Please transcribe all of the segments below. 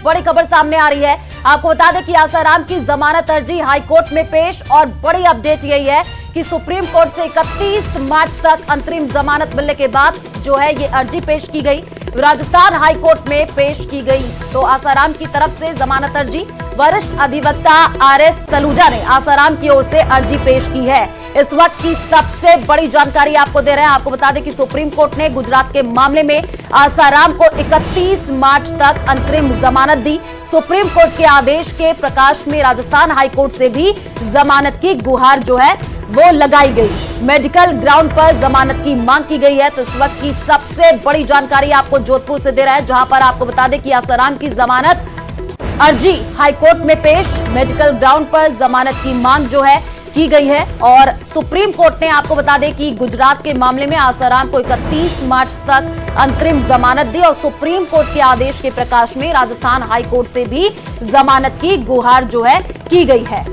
बड़ी खबर सामने आ रही है। आपको बता दें कि आसाराम की जमानत अर्जी हाईकोर्ट में पेश और बड़ी अपडेट यही है कि सुप्रीम कोर्ट से 31 मार्च तक अंतरिम जमानत मिलने के बाद जो है ये अर्जी पेश की गई, राजस्थान हाईकोर्ट में पेश की गई। तो आसाराम की तरफ से जमानत अर्जी, वरिष्ठ अधिवक्ता आरएस सलूजा ने आसाराम की ओर से अर्जी पेश की है। इस वक्त की सबसे बड़ी जानकारी आपको दे रहे हैं। आपको बता दें कि सुप्रीम कोर्ट ने गुजरात के मामले में आसाराम को 31 मार्च तक अंतरिम जमानत दी। सुप्रीम कोर्ट के आदेश के प्रकाश में राजस्थान हाईकोर्ट से भी जमानत की गुहार जो है वो लगाई गई। मेडिकल ग्राउंड पर जमानत की मांग की गई है। तो इस वक्त की सबसे बड़ी जानकारी आपको जोधपुर से दे रहा है, जहां पर आपको बता दें कि आसाराम की जमानत अर्जी हाईकोर्ट में पेश, मेडिकल ग्राउंड पर जमानत की मांग जो है की गई है। और सुप्रीम कोर्ट ने आपको बता दें कि गुजरात के मामले में आसाराम को 31 मार्च तक अंतरिम जमानत दी और सुप्रीम कोर्ट के आदेश के प्रकाश में राजस्थान हाईकोर्ट से भी जमानत की गुहार जो है की गई है।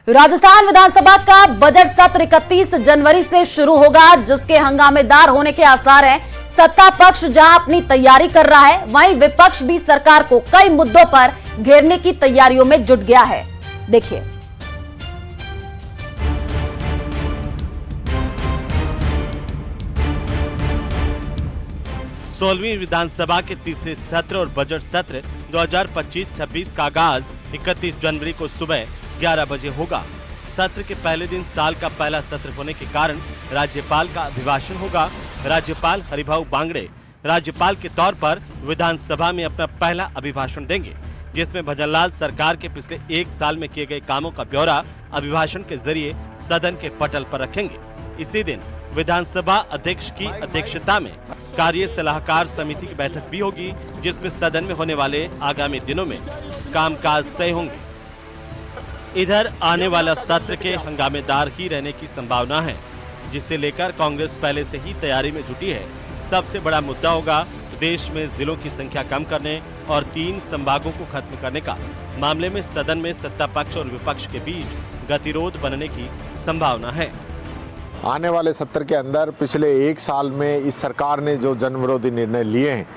राजस्थान विधानसभा का बजट सत्र 31 जनवरी से शुरू होगा, जिसके हंगामेदार होने के आसार हैं। सत्ता पक्ष जहां अपनी तैयारी कर रहा है, वहीं विपक्ष भी सरकार को कई मुद्दों पर घेरने की तैयारियों में जुट गया है। देखिए, 16वीं विधानसभा के तीसरे सत्र और बजट सत्र 2025-26 का आगाज 31 जनवरी को सुबह 11 बजे होगा। सत्र के पहले दिन साल का पहला सत्र होने के कारण राज्यपाल का अभिभाषण होगा। राज्यपाल हरिभाऊ बांगड़े राज्यपाल के तौर पर विधानसभा में अपना पहला अभिभाषण देंगे, जिसमें भजनलाल सरकार के पिछले 1 साल में किए गए कामों का ब्यौरा अभिभाषण के जरिए सदन के पटल पर रखेंगे। इसी दिन विधानसभा अध्यक्ष की अध्यक्षता में कार्य सलाहकार समिति की बैठक भी होगी, जिसमें सदन में होने वाले आगामी दिनों में कामकाज तय होंगे। इधर आने वाला सत्र के हंगामेदार ही रहने की संभावना है, जिसे लेकर कांग्रेस पहले से ही तैयारी में जुटी है। सबसे बड़ा मुद्दा होगा देश में जिलों की संख्या कम करने और 3 संभागों को खत्म करने का। मामले में सदन में सत्ता पक्ष और विपक्ष के बीच गतिरोध बनने की संभावना है। आने वाले सत्र के अंदर पिछले 1 साल में इस सरकार ने जो जनविरोधी निर्णय लिए हैं,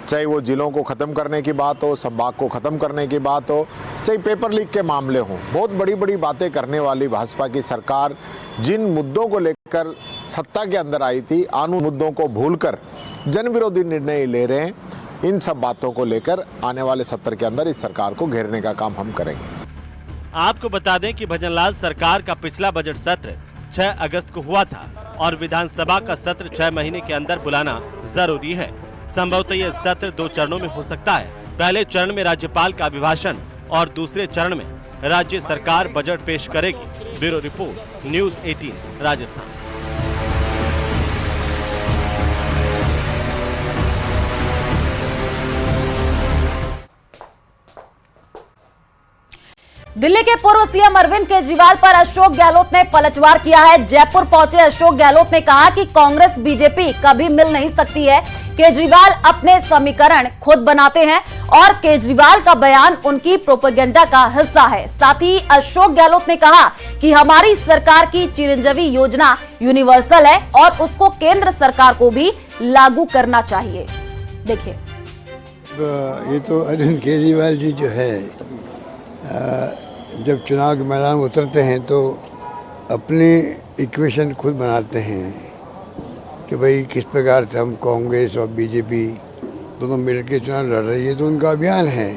चाहे वो जिलों को ख़त्म करने की बात हो, संभाग को ख़त्म करने की बात हो, चाहे पेपर लीक के मामले हों, बहुत बड़ी बड़ी बातें करने वाली भाजपा की सरकार जिन मुद्दों को लेकर सत्ता के अंदर आई थी, आन मुद्दों को भूलकर जनविरोधी निर्णय ले रहे हैं। इन सब बातों को लेकर आने वाले सत्र के अंदर इस सरकार को घेरने का काम हम करेंगे। आपको बता दें कि भजनलाल सरकार का पिछला बजट सत्र 6 अगस्त को हुआ था और विधानसभा का सत्र 6 महीने के अंदर बुलाना जरूरी है। संभवतः यह सत्र 2 चरणों में हो सकता है। पहले चरण में राज्यपाल का अभिभाषण और दूसरे चरण में राज्य सरकार बजट पेश करेगी। Bureau report, news 18 Rajasthan. Delhi के पूर्व सीएम अरविंद केजरीवाल पर अशोक गहलोत ने पलटवार किया है। जयपुर पहुंचे अशोक गहलोत ने कहा कि कांग्रेस बीजेपी कभी मिल नहीं सकती है। केजरीवाल अपने समीकरण खुद बनाते हैं और केजरीवाल का बयान उनकी प्रोपेगेंडा का हिस्सा है। साथ ही अशोक गहलोत ने कहा कि हमारी सरकार की चिरंजीवी योजना यूनिवर्सल है और उसको केंद्र सरकार को भी लागू करना चाहिए। देखिए, ये तो अरविंद केजरीवाल जी जो है जब चुनाव के मैदान में उतरते हैं तो अपने इक्वेशन खुद बनाते हैं कि भाई किस प्रकार से हम कांग्रेस और बीजेपी दोनों मिलकर चुनाव लड़ रही है, तो उनका अभियान है।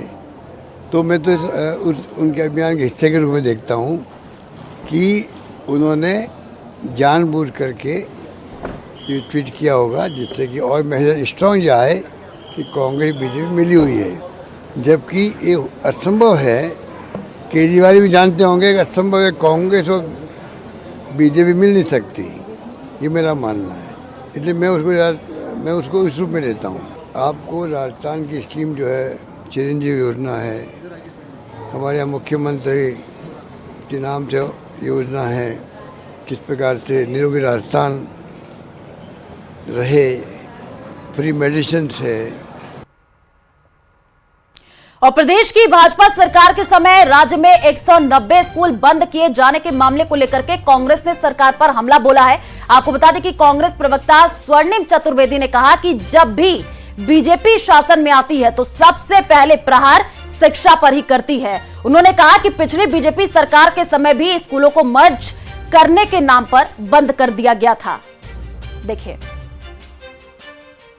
तो मैं तो उनके अभियान के हिस्से के रूप में देखता हूँ कि उन्होंने जानबूझ करके ये ट्वीट किया होगा जिससे कि और मैसेज स्ट्रॉन्ग जाए कि कांग्रेस बीजेपी मिली हुई है, जबकि ये असंभव है। केजरीवाल भी जानते होंगे कि असंभव है, कांग्रेस और बीजेपी मिल नहीं सकती, ये मेरा मानना है। इसलिए मैं उसको इस रूप में लेता हूँ। आपको राजस्थान की स्कीम जो है चिरंजीवी योजना है, हमारे यहाँ मुख्यमंत्री के नाम से योजना है, किस प्रकार से निरोगी राजस्थान रहे, फ्री मेडिसिन है। और प्रदेश की भाजपा सरकार के समय राज्य में 190 स्कूल बंद किए जाने के मामले को लेकर के कांग्रेस ने सरकार पर हमला बोला है। आपको बता दें कि कांग्रेस प्रवक्ता स्वर्णिम चतुर्वेदी ने कहा कि जब भी बीजेपी शासन में आती है तो सबसे पहले प्रहार शिक्षा पर ही करती है। उन्होंने कहा कि पिछली बीजेपी सरकार के समय भी स्कूलों को मर्ज करने के नाम पर बंद कर दिया गया था। देखिए,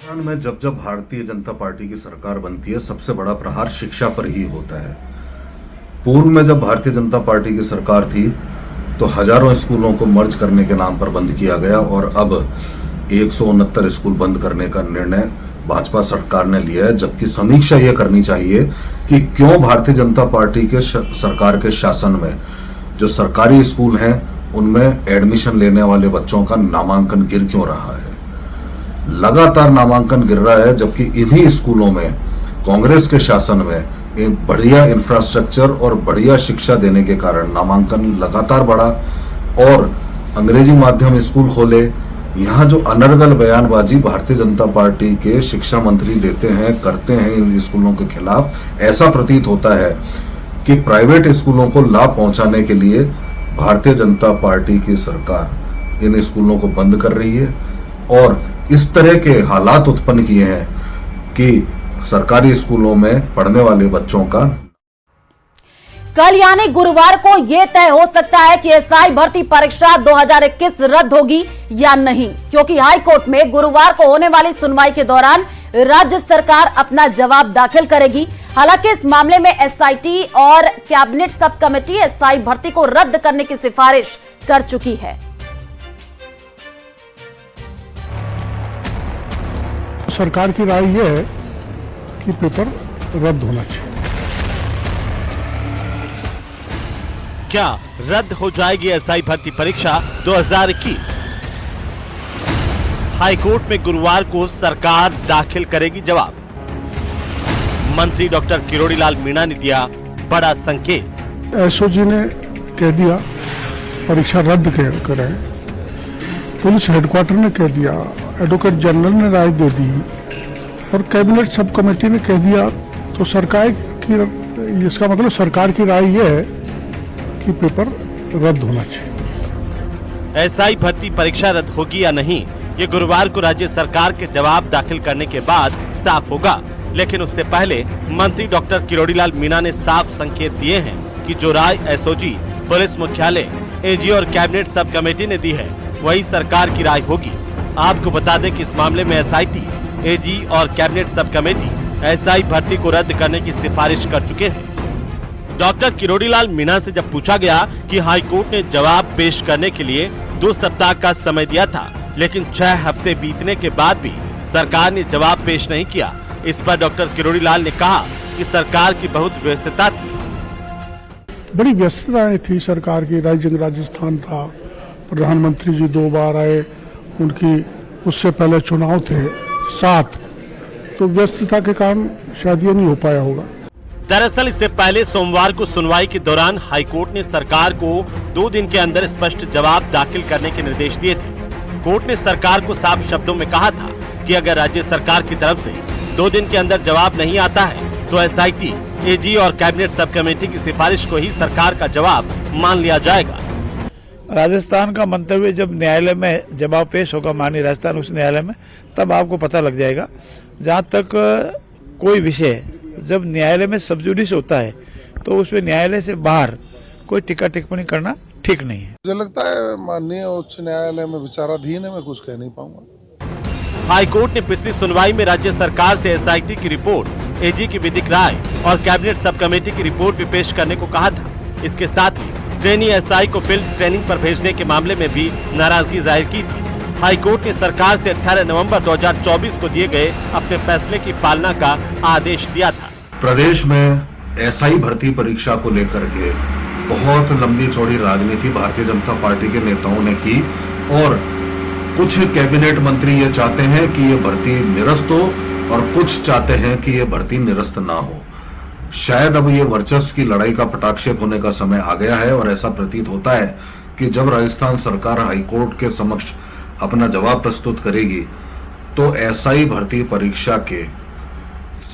में जब भारतीय जनता पार्टी की सरकार बनती है सबसे बड़ा प्रहार शिक्षा पर ही होता है। पूर्व में जब भारतीय जनता पार्टी की सरकार थी तो हजारों स्कूलों को मर्ज करने के नाम पर बंद किया गया और अब 169 स्कूल बंद करने का निर्णय भाजपा सरकार ने लिया है। जबकि समीक्षा यह करनी चाहिए कि क्यों भारतीय जनता पार्टी के सरकार के शासन में जो सरकारी स्कूल हैं उनमें एडमिशन लेने वाले बच्चों का नामांकन गिर क्यों रहा है। लगातार नामांकन गिर रहा है, जबकि इन्हीं स्कूलों में कांग्रेस के शासन में एक बढ़िया इंफ्रास्ट्रक्चर और बढ़िया शिक्षा देने के कारण नामांकन लगातार बढ़ा और अंग्रेजी माध्यम स्कूल खोले। यहाँ जो अनर्गल बयानबाजी भारतीय जनता पार्टी के शिक्षा मंत्री देते हैं करते हैं इन स्कूलों के खिलाफ, ऐसा प्रतीत होता है कि प्राइवेट स्कूलों को लाभ पहुंचाने के लिए भारतीय जनता पार्टी की सरकार इन स्कूलों को बंद कर रही है और इस तरह के हालात उत्पन्न किए हैं कि सरकारी स्कूलों में पढ़ने वाले बच्चों का कल यानी गुरुवार को यह तय हो सकता है कि एसआई भर्ती परीक्षा 2021 रद्द होगी या नहीं, क्योंकि हाई कोर्ट में गुरुवार को होने वाली सुनवाई के दौरान राज्य सरकार अपना जवाब दाखिल करेगी। हालांकि इस मामले में एसआईटी और कैबिनेट सब कमेटी एसआई भर्ती को रद्द करने की सिफारिश कर चुकी है। सरकार की राय यह है कि पेपर रद्द होना चाहिए। क्या रद्द हो जाएगी एसआई भर्ती परीक्षा 2021? हाईकोर्ट में गुरुवार को सरकार दाखिल करेगी जवाब। मंत्री डॉक्टर किरोड़ी लाल मीणा ने दिया बड़ा संकेत। एसओजी ने कह दिया परीक्षा रद्द करें, पुलिस हेडक्वार्टर ने कह दिया, एडवोकेट जनरल ने राय दे दी और कैबिनेट सब कमेटी ने कह दिया। तो सरकार की, इसका मतलब सरकार की राय यह है कि पेपर रद्द होना चाहिए। एसआई भर्ती परीक्षा रद्द होगी या नहीं, ये गुरुवार को राज्य सरकार के जवाब दाखिल करने के बाद साफ होगा। लेकिन उससे पहले मंत्री डॉक्टर किरोड़ी लाल मीणा ने साफ संकेत दिए हैं कि जो राय एसओजी, पुलिस मुख्यालय, एजी और कैबिनेट सब कमेटी ने दी है वही सरकार की राय होगी। आपको बता दें कि इस मामले में एसआईटी, एजी और कैबिनेट सब कमेटी एसआई भर्ती को रद्द करने की सिफारिश कर चुके हैं। डॉक्टर किरोड़ी लाल मीणा से जब पूछा गया कि हाईकोर्ट ने जवाब पेश करने के लिए 2 सप्ताह का समय दिया था, लेकिन 6 हफ्ते बीतने के बाद भी सरकार ने जवाब पेश नहीं किया, इस पर डॉक्टर किरोड़ी लाल ने कहा कि सरकार की बहुत व्यस्तता थी। बड़ी व्यस्तताएं थी सरकार की। राजस्थान था, प्रधानमंत्री जी 2 बार आए, उनकी उससे पहले चुनाव थे 7, तो व्यस्तता के कारण शायद ये नहीं हो पाया होगा। दरअसल इससे पहले सोमवार को सुनवाई के दौरान हाईकोर्ट ने सरकार को 2 दिन के अंदर स्पष्ट जवाब दाखिल करने के निर्देश दिए थे। कोर्ट ने सरकार को साफ शब्दों में कहा था कि अगर राज्य सरकार की तरफ से 2 दिन के अंदर जवाब नहीं आता है तो एसआईटी, एजी और कैबिनेट सब कमेटी की सिफारिश को ही सरकार का जवाब मान लिया जाएगा। राजस्थान का मंतव्य जब न्यायालय में जवाब पेश होगा, माननीय राजस्थान उच्च न्यायालय में, तब आपको पता लग जाएगा। जहाँ तक कोई विषय जब न्यायालय में सब जुडिस होता है तो उसमें न्यायालय से बाहर कोई टीका टिप्पणी करना ठीक नहीं है। मुझे लगता है माननीय उच्च न्यायालय में विचाराधीन है, मैं कुछ कह नहीं पाऊंगा। हाईकोर्ट ने पिछली सुनवाई में राज्य सरकार से एसआईटी की रिपोर्ट, एजी की विधिक राय और कैबिनेट सब कमेटी की रिपोर्ट भी पेश करने को कहा था। इसके साथ ही ट्रेनी एसआई को फील्ड ट्रेनिंग पर भेजने के मामले में भी नाराजगी जाहिर की थी। हाईकोर्ट ने सरकार से 18 नवंबर 2024 को दिए गए अपने फैसले की पालना का आदेश दिया था। प्रदेश में एसआई भर्ती परीक्षा को लेकर के बहुत लंबी चौड़ी राजनीति भारतीय जनता पार्टी के नेताओं ने की और कुछ कैबिनेट मंत्री ये चाहते हैं कि ये भर्ती निरस्त हो और कुछ चाहते हैं कि ये भर्ती निरस्त ना हो। शायद अब ये वर्चस्व की लड़ाई का पटाक्षेप होने का समय आ गया है और ऐसा प्रतीत होता है कि जब राजस्थान सरकार हाईकोर्ट के समक्ष अपना जवाब प्रस्तुत करेगी तो एसआई भर्ती परीक्षा के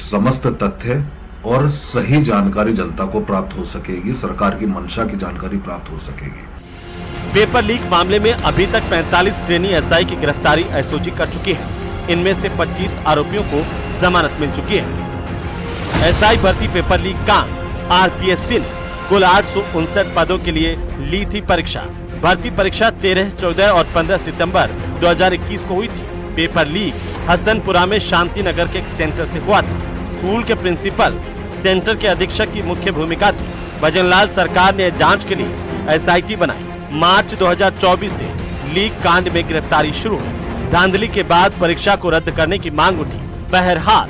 समस्त तथ्य और सही जानकारी जनता को प्राप्त हो सकेगी, सरकार की मंशा की जानकारी प्राप्त हो सकेगी। पेपर लीक मामले में अभी तक 45 ट्रेनी एसआई की गिरफ्तारी एसओजी कर चुकी है। इनमें से 25 आरोपियों को जमानत मिल चुकी है। एसआई भर्ती पेपर लीक कांड आरपीएससी ने कुल 859 पदों के लिए ली थी परीक्षा। भर्ती परीक्षा 13, 14 और 15 सितंबर 2021 को हुई थी। पेपर लीक हसनपुरा में शांति नगर के एक सेंटर से हुआ था। स्कूल के प्रिंसिपल, सेंटर के अधीक्षक की मुख्य भूमिका थी। भजनलाल सरकार ने जांच के लिए एसआईटी बनाई। मार्च 2024 से लीक कांड में गिरफ्तारी शुरू हुई। धांधली के बाद परीक्षा को रद्द करने की मांग उठी। बहरहाल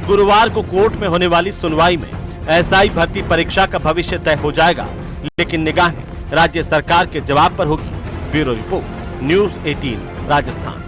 गुरुवार को कोर्ट में होने वाली सुनवाई में एसआई भर्ती परीक्षा का भविष्य तय हो जाएगा, लेकिन निगाहें राज्य सरकार के जवाब पर होगी। Bureau report, news 18 Rajasthan.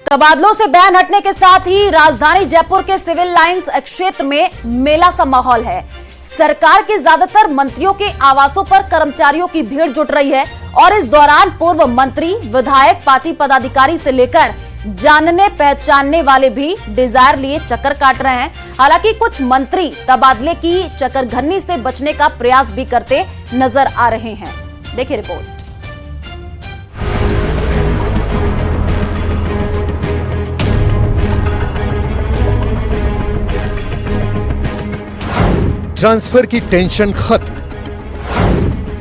तबादलों से बैन हटने के साथ ही राजधानी जयपुर के सिविल लाइंस क्षेत्र में मेला सा माहौल है। सरकार के ज्यादातर मंत्रियों के आवासों पर कर्मचारियों की भीड़ जुट रही है और इस दौरान पूर्व मंत्री, विधायक, पार्टी पदाधिकारी से लेकर जानने पहचानने वाले भी डिजायर लिए चक्कर काट रहे हैं। हालांकि कुछ मंत्री तबादले की चक्करघन्नी से बचने का प्रयास भी करते नजर आ रहे हैं। देखिए रिपोर्ट। ट्रांसफर की टेंशन खत्म,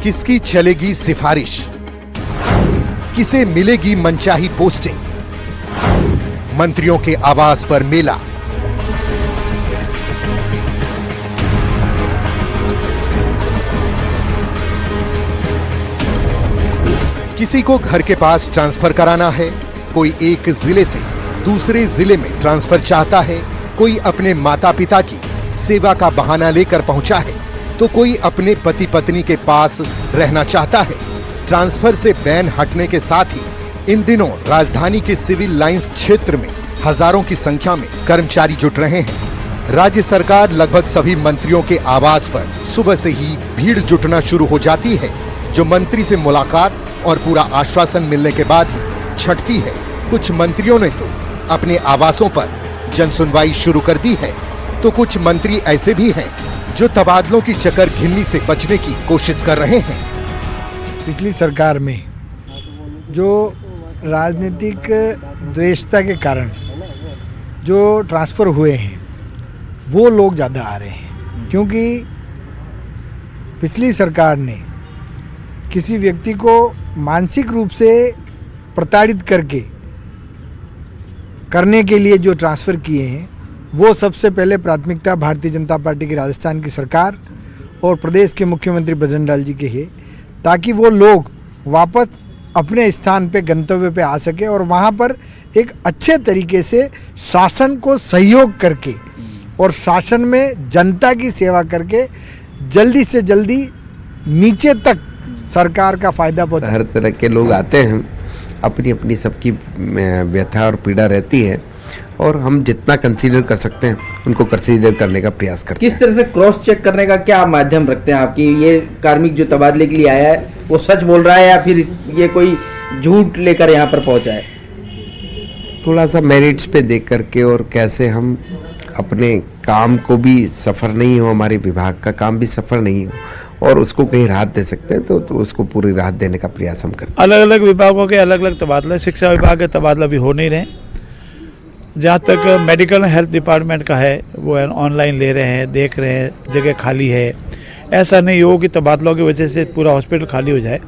किसकी चलेगी सिफारिश, किसे मिलेगी मनचाही पोस्टिंग, मंत्रियों के आवास पर मेला। किसी को घर के पास ट्रांसफर कराना है, कोई एक जिले से दूसरे जिले में ट्रांसफर चाहता है, कोई अपने माता पिता की सेवा का बहाना लेकर पहुंचा है, तो कोई अपने पति पत्नी के पास रहना चाहता है। ट्रांसफर से बैन हटने के साथ ही इन दिनों राजधानी के सिविल लाइंस क्षेत्र में हजारों की संख्या में कर्मचारी जुट रहे हैं। राज्य सरकार लगभग सभी मंत्रियों के आवास पर सुबह से ही भीड़ जुटना शुरू हो जाती है, जो मंत्री से मुलाकात और पूरा आश्वासन मिलने के बाद ही छटती है। कुछ मंत्रियों ने तो अपने आवासों पर जनसुनवाई शुरू कर दी है, तो कुछ मंत्री ऐसे भी हैं जो तबादलों की चक्करघिन्नी से बचने की कोशिश कर रहे हैं। पिछली सरकार में जो राजनीतिक द्वेषता के कारण जो ट्रांसफ़र हुए हैं वो लोग ज़्यादा आ रहे हैं, क्योंकि पिछली सरकार ने किसी व्यक्ति को मानसिक रूप से प्रताड़ित करने के लिए जो ट्रांसफ़र किए हैं, वो सबसे पहले प्राथमिकता भारतीय जनता पार्टी की राजस्थान की सरकार और प्रदेश के मुख्यमंत्री भजनलाल जी के है, ताकि वो लोग वापस अपने स्थान पे, गंतव्य पे आ सके और वहाँ पर एक अच्छे तरीके से शासन को सहयोग करके और शासन में जनता की सेवा करके जल्दी से जल्दी नीचे तक सरकार का फायदा पहुँचा। हर तरह के लोग आते हैं, अपनी अपनी सबकी व्यथा और पीड़ा रहती है, और हम जितना कंसीडर कर सकते हैं उनको कंसीडर करने का प्रयास करते हैं। किस तरह से क्रॉस चेक करने का क्या माध्यम रखते हैं आपकी? ये कार्मिक जो तबादले के लिए आया है वो सच बोल रहा है या फिर ये कोई झूठ लेकर यहाँ पर पहुँचा है? थोड़ा सा मेरिट्स पे देख करके, और कैसे हम अपने काम को भी सफर नहीं हो, हमारे विभाग का काम भी सफर नहीं हो, और उसको कहीं राहत दे सकते हैं तो उसको पूरी राहत देने का प्रयास हम करते हैं। अलग अलग विभागों के अलग अलग तबादले, शिक्षा विभाग के तबादला भी हो नहीं रहे। जहाँ तक मेडिकल हेल्थ डिपार्टमेंट का है वो ऑनलाइन ले रहे हैं, देख रहे हैं, जगह खाली है। ऐसा नहीं हो कि तबादलों की वजह से पूरा हॉस्पिटल खाली हो जाए।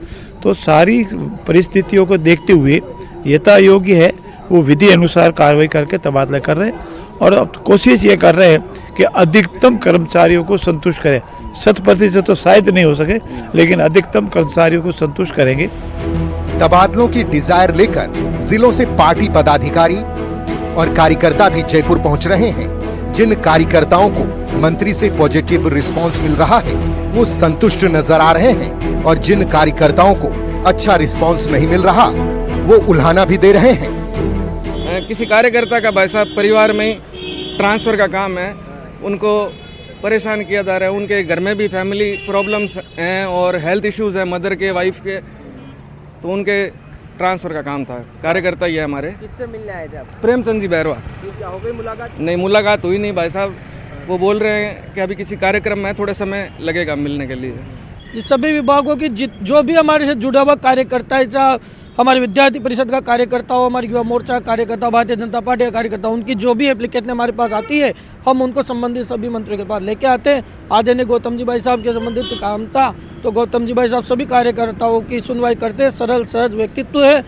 तो सारी परिस्थितियों को देखते हुए यथा योग्य है वो विधि अनुसार कार्रवाई करके तबादला कर रहे हैं, और अब कोशिश ये कर रहे हैं कि अधिकतम कर्मचारियों को संतुष्ट करें। 100% तो शायद नहीं हो सके, लेकिन अधिकतम कर्मचारियों को संतुष्ट करेंगे। तबादलों की डिजायर लेकर जिलों से पार्टी पदाधिकारी और कार्यकर्ता भी जयपुर पहुंच रहे हैं। जिन कार्यकर्ताओं को मंत्री से पॉजिटिव रिस्पांस मिल रहा है वो संतुष्ट नजर आ रहे हैं, और जिन कार्यकर्ताओं को अच्छा रिस्पांस नहीं मिल रहा वो उल्हाना भी दे रहे हैं। किसी कार्यकर्ता का भाई साहब परिवार में ट्रांसफ़र का काम है, उनको परेशान किया जा रहा है। उनके घर में भी फैमिली प्रॉब्लम्स हैं और हेल्थ इश्यूज़ हैं, मदर के, वाइफ के, तो उनके ट्रांसफ़र का काम था। कार्यकर्ता ही है हमारे। किससे मिलने आए थे आप? प्रेमचंद जी बैरवा। क्या हो गई मुलाकात? नहीं, मुलाकात हुई नहीं भाई साहब। वो बोल रहे हैं कि अभी किसी कार्यक्रम में थोड़े समय लगेगा मिलने के लिए। सभी विभागों की जो भी हमारे से जुड़ा हुआ कार्यकर्ता है, चाहे हमारे विद्यार्थी परिषद का कार्यकर्ता हो, हमारे युवा मोर्चा का कार्यकर्ता, भारतीय जनता पार्टी का कार्यकर्ता, उनकी जो भी एप्लीकेशन हमारे पास आती है हम उनको संबंधित सभी मंत्रियों के पास लेके आते हैं। आदरणीय गौतम जी भाई साहब के संबंधित काम था तो गौतम जी भाई साहब सभी कार्यकर्ताओं की सुनवाई करते हैं। सरल सहज व्यक्तित्व है।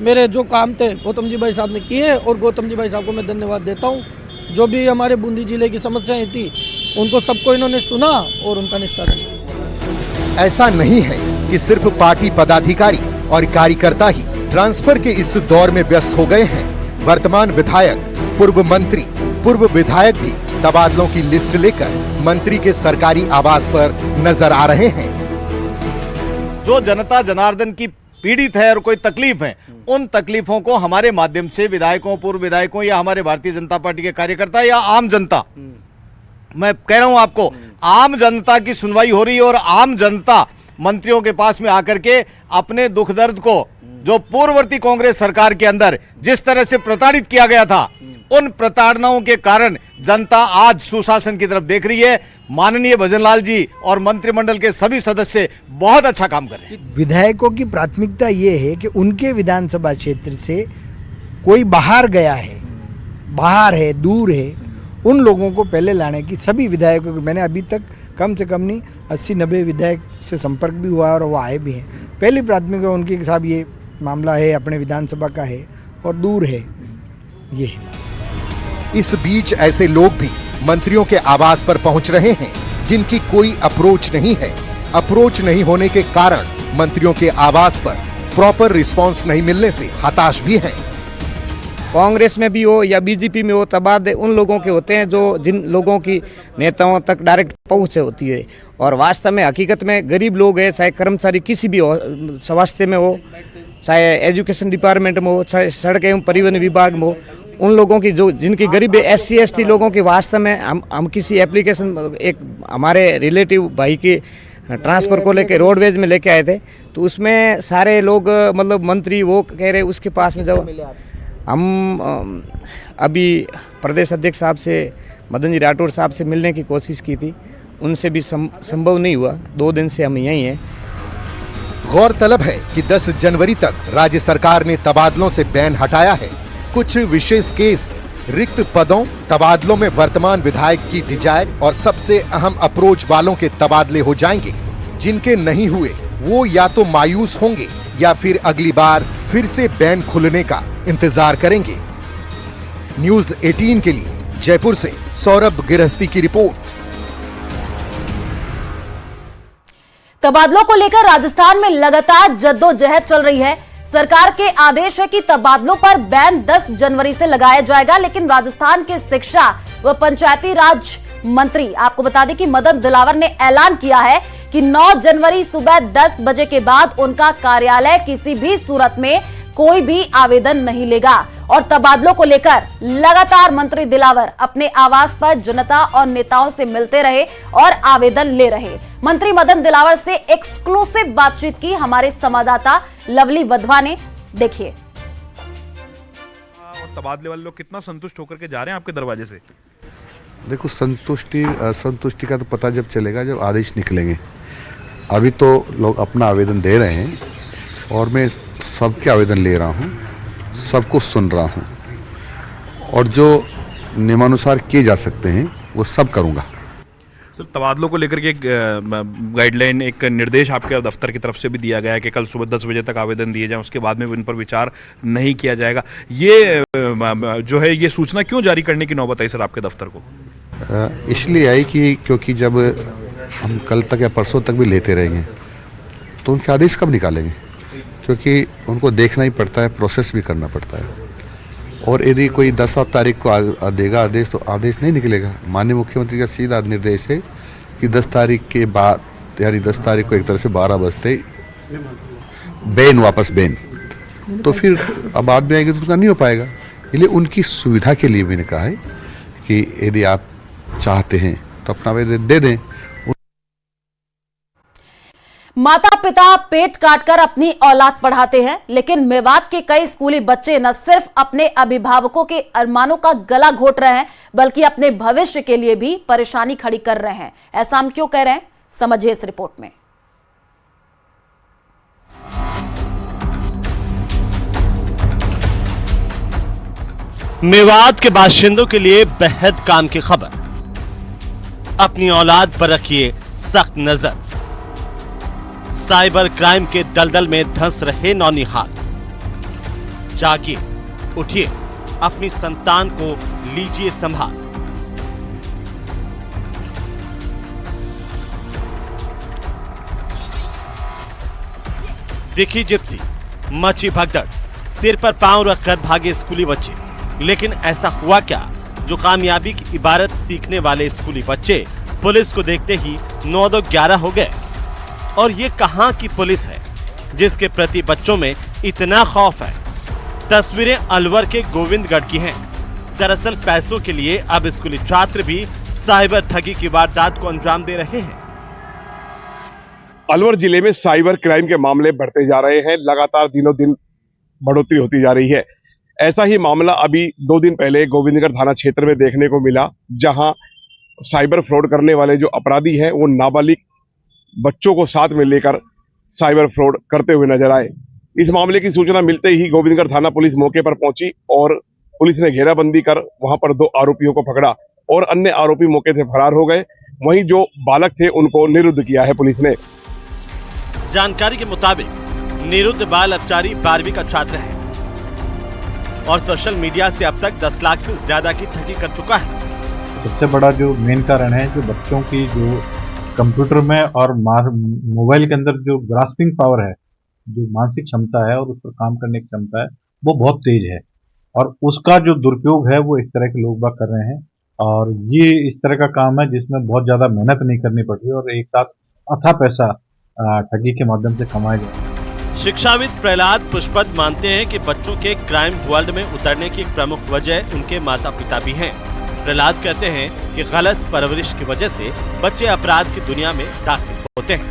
मेरे जो काम थे गौतम जी भाई साहब ने किए और गौतम जी भाई साहब को मैं धन्यवाद देता हूँ। जो भी हमारे बूंदी जिले की समस्याएं थी उनको सबको इन्होंने सुना और उनका निस्तारण किया। ऐसा नहीं है कि सिर्फ पार्टी पदाधिकारी और कार्यकर्ता ही ट्रांसफर के इस दौर में व्यस्त हो गए हैं। वर्तमान विधायक, पूर्व मंत्री, पूर्व विधायक भी तबादलों की लिस्ट लेकर मंत्री के सरकारी आवास पर नजर आ रहे हैं। जो जनता जनार्दन की पीड़ित है और कोई तकलीफ है, उन तकलीफों को हमारे माध्यम से विधायकों, पूर्व विधायकों या हमारे भारतीय जनता पार्टी के कार्यकर्ता या आम जनता, मैं कह रहा हूं आपको, आम जनता की सुनवाई हो रही है और आम जनता मंत्रियों के पास में आकर के अपने दुख दर्द को, जो पूर्ववर्ती कांग्रेस सरकार के अंदर जिस तरह से प्रताड़ित किया गया था, उन प्रताड़नाओं के कारण जनता आज सुशासन की तरफ देख रही है। माननीय भजनलाल जी और मंत्रिमंडल के सभी सदस्य बहुत अच्छा काम कर रहे हैं। विधायकों की प्राथमिकता ये है कि उनके विधानसभा क्षेत्र से कोई बाहर गया है, बाहर है, दूर है, उन लोगों को पहले लाने की सभी विधायकों की, मैंने अभी तक कम से कम नहीं 80-90 विधायक से संपर्क भी हुआ और वो आए भी हैं। पहली प्राथमिकता उनकी साहब ये मामला है, अपने विधानसभा का है और दूर है, ये है। इस बीच ऐसे लोग भी मंत्रियों के आवास पर पहुंच रहे हैं जिनकी कोई अप्रोच नहीं है। अप्रोच नहीं होने के कारण मंत्रियों के आवास पर प्रॉपर रिस्पांस नहीं मिलने से हताश भी हैं। कांग्रेस में भी हो या बीजेपी में हो, तबादले उन लोगों के होते हैं जो जिन लोगों की नेताओं तक डायरेक्ट पहुंच होती है। और वास्तव में हकीकत में गरीब लोग हैं, चाहे कर्मचारी किसी भी हो, स्वास्थ्य में हो, चाहे एजुकेशन डिपार्टमेंट में हो, चाहे सड़क एवं परिवहन विभाग में हो, उन लोगों की जो जिनकी गरीब SC ST लोगों की वास्तव में हम किसी एप्लीकेशन, एक हमारे रिलेटिव भाई की ट्रांसफ़र को लेके रोडवेज में लेके आए थे, तो उसमें सारे लोग मतलब मंत्री वो कह रहे उसके पास में जाओ। हम अभी प्रदेश अध्यक्ष साहब से, मदन जी राठौड़ साहब से मिलने की कोशिश की थी, उनसे भी संभव नहीं हुआ। 2 दिन से हम यहीं हैं। गौरतलब है कि 10 जनवरी तक राज्य सरकार ने तबादलों से बैन हटाया है। कुछ विशेष केस, रिक्त पदों, तबादलों में वर्तमान विधायक की डिजायर और सबसे अहम अप्रोच वालों के तबादले हो जाएंगे। जिनके नहीं हुए वो या तो मायूस होंगे या फिर अगली बार फिर से बैन खुलने का इंतजार करेंगे। न्यूज़ 18 के लिए जयपुर से सौरभ गिरहस्ती की रिपोर्ट। तबादलों को लेकर राजस्थान में लगातार जद्दोजहद चल रही है। सरकार के आदेश है कि तबादलों पर बैन 10 जनवरी से लगाया जाएगा, लेकिन राजस्थान के शिक्षा व पंचायती राज मंत्री, आपको बता दें कि मदन दिलावर ने ऐलान किया है कि 9 जनवरी सुबह 10 बजे के बाद उनका कार्यालय किसी भी सूरत में कोई भी आवेदन नहीं लेगा। और तबादलों को लेकर लगातार मंत्री दिलावर अपने आवास पर जनता और नेताओं से मिलते रहे और आवेदन ले रहे। मंत्री मदन दिलावर से एक्सक्लूसिव बातचीत की हमारे संवाददाता लवली वधवा ने, देखिए। तबादले वाले लोग कितना संतुष्ट होकर के जा रहे हैं आपके दरवाजे से? देखो, संतुष्टि असंतुष्टि का तो पता जब चलेगा जब आदेश निकलेंगे। अभी तो लोग अपना आवेदन दे रहे हैं और मैं सबके आवेदन ले रहा हूँ, सबको सुन रहा हूँ और जो नियमानुसार किए जा सकते हैं वो सब करूँगा। सर, तबादलों को लेकर के एक गाइडलाइन, एक निर्देश आपके दफ्तर की तरफ से भी दिया गया है कि कल सुबह 10 बजे तक आवेदन दिए जाएं, उसके बाद में इन पर विचार नहीं किया जाएगा। ये जो है ये सूचना क्यों जारी करने की नौबत आई सर आपके दफ्तर को? इसलिए आई कि क्योंकि जब हम कल तक या परसों तक भी लेते रहेंगे तो उनके आदेश कब निकालेंगे, क्योंकि उनको देखना ही पड़ता है, प्रोसेस भी करना पड़ता है। और यदि कोई 10 तारीख को देगा आदेश तो आदेश नहीं निकलेगा। माननीय मुख्यमंत्री का सीधा निर्देश है कि 10 तारीख के बाद, यानी 10 तारीख को एक तरह से 12 बजते बैन, वापस बैन, तो फिर अब बाद में आएंगे तो उनका नहीं हो पाएगा। इसलिए उनकी सुविधा के लिए मैंने कहा है कि यदि आप चाहते हैं तो अपना आवेदन दे दें। माता पिता पेट काटकर अपनी औलाद पढ़ाते हैं, लेकिन मेवात के कई स्कूली बच्चे न सिर्फ अपने अभिभावकों के अरमानों का गला घोट रहे हैं, बल्कि अपने भविष्य के लिए भी परेशानी खड़ी कर रहे हैं। ऐसा हम क्यों कह रहे हैं, समझिए इस रिपोर्ट में। मेवात के बाशिंदों के लिए बेहद काम की खबर। अपनी औलाद पर रखिए सख्त नजर। साइबर क्राइम के दलदल में धंस रहे नौनिहाल। जागिए, उठिए, अपनी संतान को लीजिए संभाल। दिखी जिप्सी, मची भगदड़, सिर पर पांव रखकर भागे स्कूली बच्चे। लेकिन ऐसा हुआ क्या जो कामयाबी की इबारत सीखने वाले स्कूली बच्चे पुलिस को देखते ही 9-11 हो गए। और ये कहां की पुलिस है जिसके प्रति बच्चों में इतना खौफ है। तस्वीरें अलवर के गोविंदगढ़ की हैं। दरअसल पैसों के लिए अब स्कूली छात्र भी साइबर ठगी की वारदात को अंजाम दे रहे हैं। अलवर जिले में साइबर क्राइम के मामले बढ़ते जा रहे हैं। लगातार दिनों दिन बढ़ोतरी होती जा रही है। ऐसा ही मामला अभी 2 दिन पहले गोविंदगढ़ थाना क्षेत्र में देखने को मिला, जहां साइबर फ्रॉड करने वाले जो अपराधी हैं वो नाबालिग बच्चों को साथ में लेकर साइबर फ्रॉड करते हुए नजर आए। इस मामले की सूचना मिलते ही गोविंदगढ़ थाना पुलिस मौके पर पहुंची और पुलिस ने घेराबंदी कर वहां पर 2 आरोपियों को पकड़ा और अन्य आरोपी मौके से फरार हो गए। वहीं जो बालक थे उनको निरुद्ध किया है पुलिस ने। जानकारी के मुताबिक निरुद्ध बाल अपचारी 12वीं का छात्र है और सोशल मीडिया से अब तक 10 लाख से ज्यादा की ठगी कर चुका है। सबसे बड़ा जो मेन कारण है जो बच्चों की जो कंप्यूटर में और मोबाइल के अंदर जो ग्रास्पिंग पावर है, जो मानसिक क्षमता है और उस पर काम करने की क्षमता है, वो बहुत तेज है और उसका जो दुरुपयोग है वो इस तरह के लोग बाग कर रहे हैं। और ये इस तरह का काम है जिसमें बहुत ज्यादा मेहनत नहीं करनी पड़ रही और एक साथ अथाह पैसा ठगी के माध्यम से कमाया जाए। शिक्षाविद प्रहलाद पुष्पद मानते हैं कि बच्चों के क्राइम वर्ल्ड में उतरने की एक प्रमुख वजह उनके माता पिता भी हैं। प्रहलाद कहते हैं कि गलत परवरिश की वजह से बच्चे अपराध की दुनिया में दाखिल होते हैं।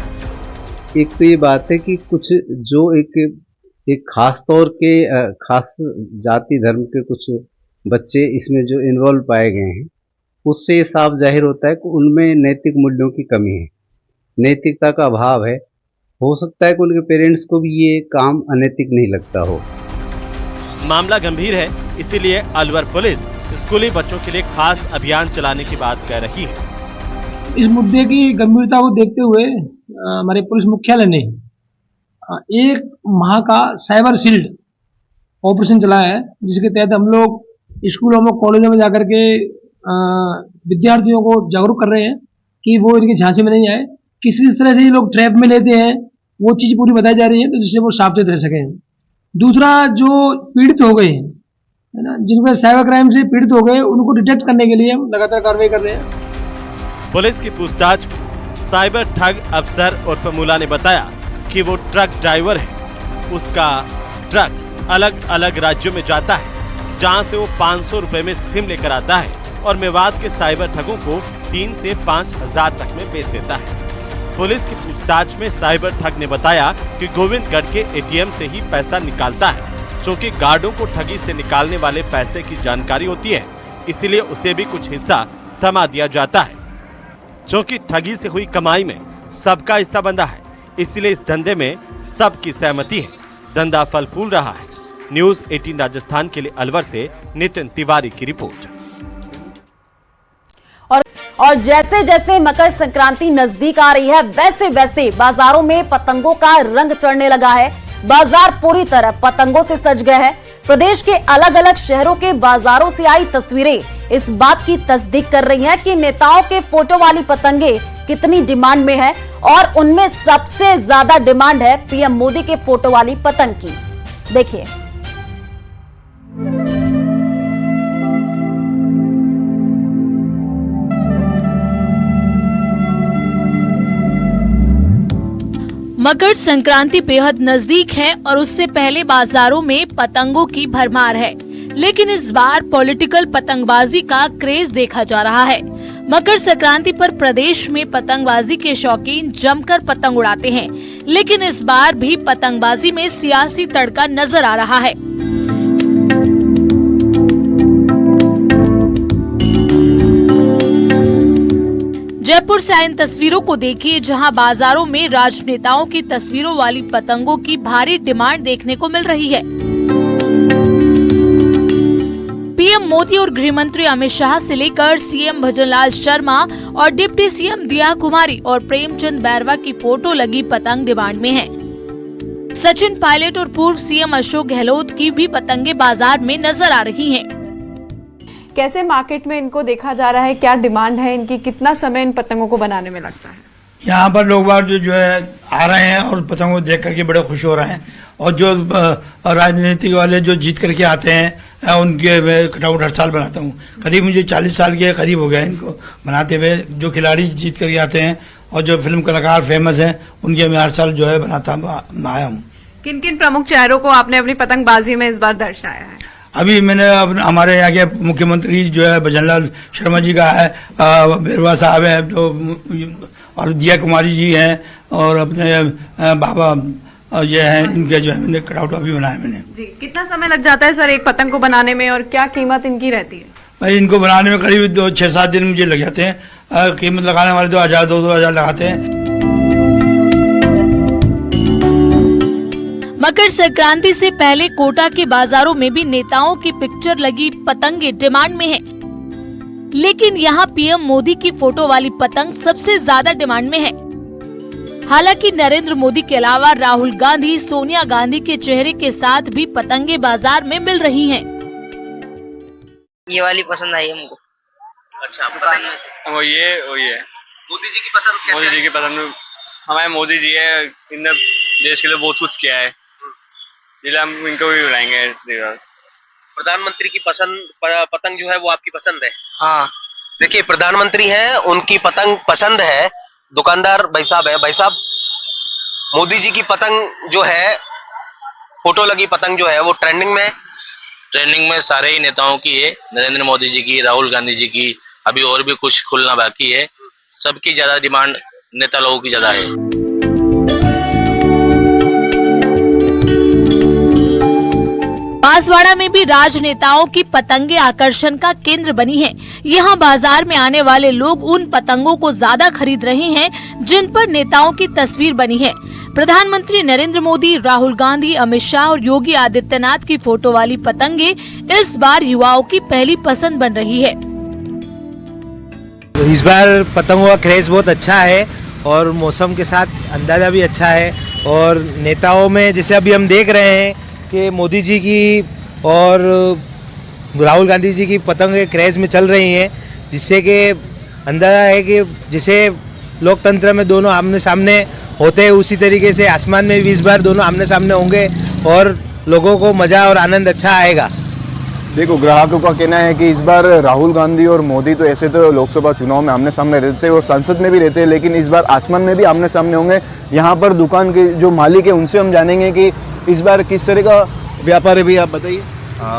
एक तो ये बात है कि कुछ जो एक खास तौर के खास जाति धर्म के कुछ बच्चे इसमें जो इन्वॉल्व पाए गए हैं, उससे साफ जाहिर होता है कि उनमें नैतिक मूल्यों की कमी है, नैतिकता का अभाव है। हो सकता है कि उनके पेरेंट्स को भी ये काम अनैतिक नहीं लगता हो। मामला गंभीर है, इसीलिए अलवर पुलिस स्कूली बच्चों के लिए खास अभियान चलाने की बात कह रही है। इस मुद्दे की गंभीरता को देखते हुए हमारे पुलिस मुख्यालय ने 1 माह का साइबर शील्ड ऑपरेशन चलाया है, जिसके तहत हम लोग स्कूलों में कॉलेजों में जाकर के विद्यार्थियों को जागरूक कर रहे हैं कि वो इनके झांसे में नहीं आए। किस तरह से ये लोग ट्रैप में लेते हैं वो चीज पूरी बताई जा रही है, तो जिससे वो सावधान रह सकें। दूसरा, जो पीड़ित हो गए हैं, है ना, जिनको साइबर क्राइम से पीड़ित हो गए, उनको डिटेक्ट करने के लिए हम लगातार कार्रवाई कर रहे हैं। पुलिस की पूछताछ साइबर ठग अफसर उर्फ मुला ने बताया कि वो ट्रक ड्राइवर है। उसका ट्रक अलग अलग राज्यों में जाता है, जहां से वो 500 रुपए में सिम लेकर आता है और मेवात के साइबर ठगों को 3 से 5 हजार तक में बेच देता है। पुलिस की पूछताछ में साइबर ठग ने बताया कि गोविंदगढ़ के एटीएम से ही पैसा निकालता है। चूँकि गार्डों को ठगी से निकालने वाले पैसे की जानकारी होती है, इसीलिए उसे भी कुछ हिस्सा थमा दिया जाता है। चूँकि ठगी से हुई कमाई में सबका हिस्सा बंधा है, इसलिए इस धंधे में सबकी सहमति है। धंधा फल फूल रहा है। न्यूज़ 18 राजस्थान के लिए अलवर से नितिन तिवारी की रिपोर्ट। और जैसे जैसे मकर संक्रांति नजदीक आ रही है, वैसे वैसे बाजारों में पतंगों का रंग चढ़ने लगा है। बाजार पूरी तरह पतंगों से सज गए हैं। प्रदेश के अलग अलग शहरों के बाजारों से आई तस्वीरें इस बात की तस्दीक कर रही हैं कि नेताओं के फोटो वाली पतंगे कितनी डिमांड में है, और उनमें सबसे ज्यादा डिमांड है पीएम मोदी के फोटो वाली पतंग की। देखिए, मकर संक्रांति बेहद नजदीक है और उससे पहले बाजारों में पतंगों की भरमार है। लेकिन इस बार पॉलिटिकल पतंगबाजी का क्रेज देखा जा रहा है। मकर संक्रांति पर प्रदेश में पतंगबाजी के शौकीन जमकर पतंग उड़ाते हैं, लेकिन इस बार भी पतंगबाजी में सियासी तड़का नजर आ रहा है। जयपुर से आई इन तस्वीरों को देखिए, जहां बाजारों में राजनेताओं की तस्वीरों वाली पतंगों की भारी डिमांड देखने को मिल रही है। पीएम मोदी और गृह मंत्री अमित शाह से लेकर सीएम भजनलाल शर्मा और डिप्टी सीएम दिया कुमारी और प्रेमचंद बैरवा की फोटो लगी पतंग डिमांड में है। सचिन पायलट और पूर्व सीएम अशोक गहलोत की भी पतंगे बाजार में नजर आ रही हैं। कैसे मार्केट में इनको देखा जा रहा है, क्या डिमांड है इनकी, कितना समय इन पतंगों को बनाने में लगता है? यहाँ पर लोग बाग जो है आ रहे हैं और पतंगों देख करके बड़े खुश हो रहे हैं, और जो राजनीतिक वाले जो जीत करके आते हैं उनके मैं कटआउट हर साल बनाता हूँ। करीब मुझे 40 साल के करीब हो गया इनको बनाते हुए। जो खिलाड़ी जीत करके आते हैं और जो फिल्म कलाकार फेमस हैं उनके मैं हर साल जो है बनाता आया हूँ। किन किन प्रमुख चेहरों को आपने अपनी पतंगबाजी में इस बार दर्शाया है? अभी मैंने हमारे यहाँ के मुख्यमंत्री जो है भजनलाल शर्मा जी का है, बैरवा साहब है जो, और दिया कुमारी जी हैं, और अपने बाबा ये हैं, इनके जो है मैंने कटआउट अभी बनाया मैंने। जी, कितना समय लग जाता है सर एक पतंग को बनाने में, और क्या कीमत इनकी रहती है? भाई इनको बनाने में करीब 6-7 दिन मुझे लग जाते हैं। कीमत लगाने वाले तो 1000-2000 लगाते हैं। मकर संक्रांति से पहले कोटा के बाजारों में भी नेताओं की पिक्चर लगी पतंगे डिमांड में है, लेकिन यहाँ पीएम मोदी की फोटो वाली पतंग सबसे ज्यादा डिमांड में है। हालांकि नरेंद्र मोदी के अलावा राहुल गांधी, सोनिया गांधी के चेहरे के साथ भी पतंगे बाजार में मिल रही हैं। ये वाली पसंद आई है हमको। अच्छा, वो ये मोदी जी की पसंद कैसे? मोदी जी की पसंद, हमारे मोदी जी है, इन्होंने देश के लिए बहुत कुछ किया है, इसलिए हम इनको भी उड़ाएंगे। प्रधानमंत्री की पतंग जो है वो आपकी पसंद है? हाँ, देखिए प्रधानमंत्री हैं, उनकी पतंग पसंद है। दुकानदार भाई साहब है, भाई साहब मोदी जी की पतंग जो है, फोटो लगी पतंग जो है वो ट्रेंडिंग में है? ट्रेंडिंग में सारे ही नेताओं की है, नरेंद्र मोदी जी की, राहुल गांधी जी की, अभी और भी कुछ खुलना बाकी है। सबकी ज्यादा डिमांड नेता लोगों की ज्यादा है। बांसवाड़ा में भी राजनेताओं की पतंगे आकर्षण का केंद्र बनी हैं। यहाँ बाजार में आने वाले लोग उन पतंगों को ज्यादा खरीद रहे हैं जिन पर नेताओं की तस्वीर बनी है। प्रधानमंत्री नरेंद्र मोदी, राहुल गांधी, अमित शाह और योगी आदित्यनाथ की फोटो वाली पतंगे इस बार युवाओं की पहली पसंद बन रही है। इस बार पतंगों का क्रेज बहुत अच्छा है और मौसम के साथ अंदाजा भी अच्छा है। और नेताओं में जैसे अभी हम देख रहे हैं कि मोदी जी की और राहुल गांधी जी की पतंग क्रेज में चल रही हैं, जिससे कि अंदाजा है कि जैसे लोकतंत्र में दोनों आमने सामने होते हैं, उसी तरीके से आसमान में भी इस बार दोनों आमने सामने होंगे और लोगों को मज़ा और आनंद अच्छा आएगा। देखो, ग्राहकों का कहना है कि इस बार राहुल गांधी और मोदी तो ऐसे तो लोकसभा चुनाव में आमने सामने रहते हैं और संसद में भी रहते हैं, लेकिन इस बार आसमान में भी आमने सामने होंगे। यहाँ पर दुकान के जो मालिक है उनसे हम जानेंगे कि इस बार किस तरह का व्यापार है। भी आप बताइए।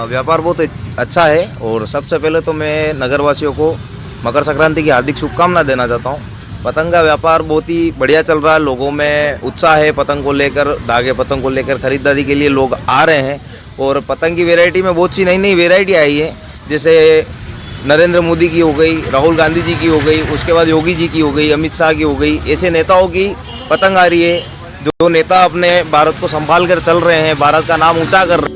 व्यापार बहुत अच्छा है और सबसे पहले तो मैं नगरवासियों को मकर संक्रांति की हार्दिक शुभकामना देना चाहता हूँ। पतंग का व्यापार बहुत ही बढ़िया चल रहा है, लोगों में उत्साह है पतंग को लेकर, धागे पतंग को लेकर खरीदारी के लिए लोग आ रहे हैं। और पतंग की वैरायटी में बहुत सी नई नई वैरायटी आई है, जैसे नरेंद्र मोदी की हो गई, राहुल गांधी जी की हो गई, उसके बाद योगी जी की हो गई, अमित शाह की हो गई। ऐसे नेताओं की पतंग आ रही है जो नेता अपने भारत को संभाल कर चल रहे हैं, भारत का नाम ऊंचा कर रहे हैं।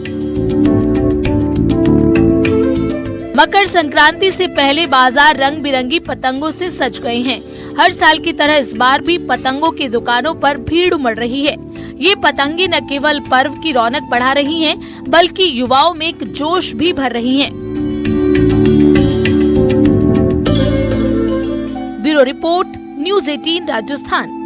मकर संक्रांति से पहले बाजार रंग बिरंगी पतंगों से सज गए हैं। हर साल की तरह इस बार भी पतंगों की दुकानों पर भीड़ उमड़ रही है। ये पतंगे न केवल पर्व की रौनक बढ़ा रही हैं, बल्कि युवाओं में एक जोश भी भर रही हैं। Bureau report, news 18 Rajasthan.